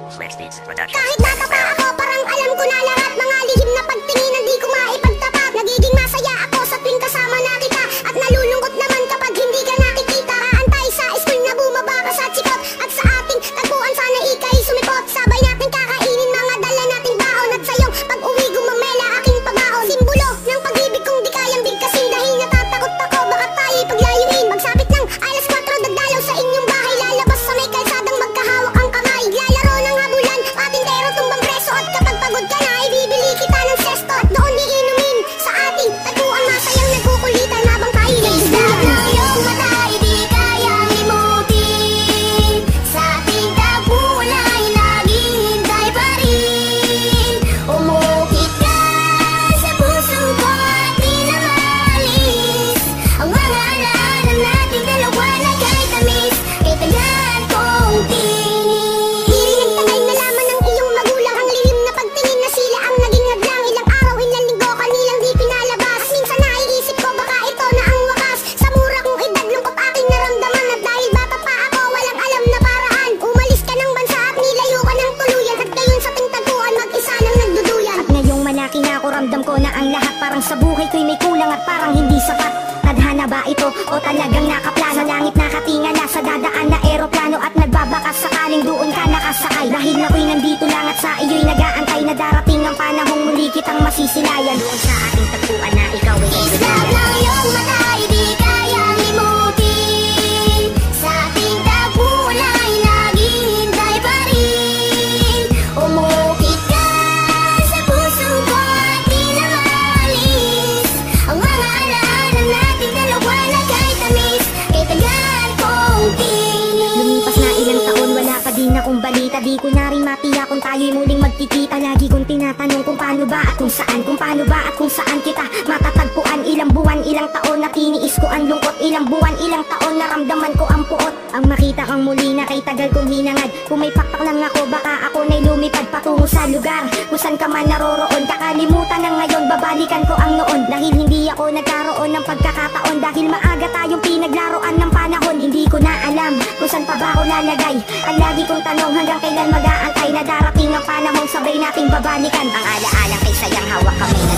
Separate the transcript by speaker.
Speaker 1: Kahit bata pa ako, parang alam ko na lahat. Mga lihim na pagtingin, di ko maipagtapat. Nagiging masaya ako sa tuwing kasama na kita, at nalulungkot naman kapag hindi ka nakikita. Kaantay sa school na bumaba ka sa chikot, at sa ating tagpuan sana ikay sumipot. Sabay natin kakainin mga dala nating baon, at sa'yong pag-uwi gumamela aking pabaon. Simbolo ng pag-ibig kong di kayang bigkasin, dahil natatakot ako baka tayo'y paglayuin. Magsapit ng alas 4, dagdalaw sa inyong bahay, lalabas sa may kalsadang magkahawak ang kamay. Lalaro ng habulan, patintero tumbang preso, at kapag pagod ka na, ibibili kita ng sesto, at doon iinumin sa ating tagpuan, masayang nagkukulitan habang tayo nagduduyan. Isdap ng iyong mata, di kayang limutin. Sa ating tagpuan ay naghihintay pa rin. Umukit ka sa puso ko at di na maalis ang mga alaala nating dalawa na kay tamis, kay tagal kong tingin. Hindi nagtagal na laman ng iyong magulang ang lihim na pagtingin, na sila ang naging hadlang. Ilang araw, ilang linggo kanilang di pinalabas, at minsan naiisip ko baka ito na ang wakas. Sa mura kong edad, lungkot aking naramdaman, at dahil bata pa ako, walang alam na paraan. Umalis ka ng bansa at nilayo ka ng tuluyan, at ngayon sa ting tagpuan mag-isa nang nagduduyan. At ngayong malaki na ako, ramdam ko na ang lahat parang sa buhay ko'y may kulang at parang hindi sapat. Tadhana ba ito o talagang nakaplano? Langit nakatinga na sa dadaan na eroplano, at nagbabakas sakaling doon ka nakasakay. Dahil ako'y nandito lang at sa iyo'y nag-aantay, na darating ang panahong muli kitang masisilayan doon sa ating tagpuan na ikaw ay Isdap ng iyong mata, di kayang limutin. Sa ating tagpuan ay naghihintay pa rin. Umukit ka sa puso ko at di na maalis ang mga alaala nating dalawa na kay tamis, kay tagal kong tingin. Lumipas na ilang taon, wala pa din akong balita. Di ko na rin matiyak kung tayo'y muling magkikita. Lagi kong tinatanong kung paano ba at kung saan, kung paano ba at kung saan kita matatagpuan. Ilang buwan, ilang taon na tiniis ko ang lungkot, ilang buwan, ilang taon naramdaman ko ang puot. Ang makita kang muli na kay tagal kong hinangad, kung may pakpak lang ako baka ako na'y lumipad patungo sa lugar kung saan ka man naroroon. Kakalimutan na ngayon, babalikan ko ang noon, dahil hindi ako nagkaroon ng pagkakataon. Dahil maaga tayong pinaglaruan ng panahon, hindi ko na alam kung saan pa ba ako lalagay. Ang lagi kong tanong, hanggang kailan mag-aantay na darating ang panahon sabay nating babalikan ang alaala kay sayang hawak kami na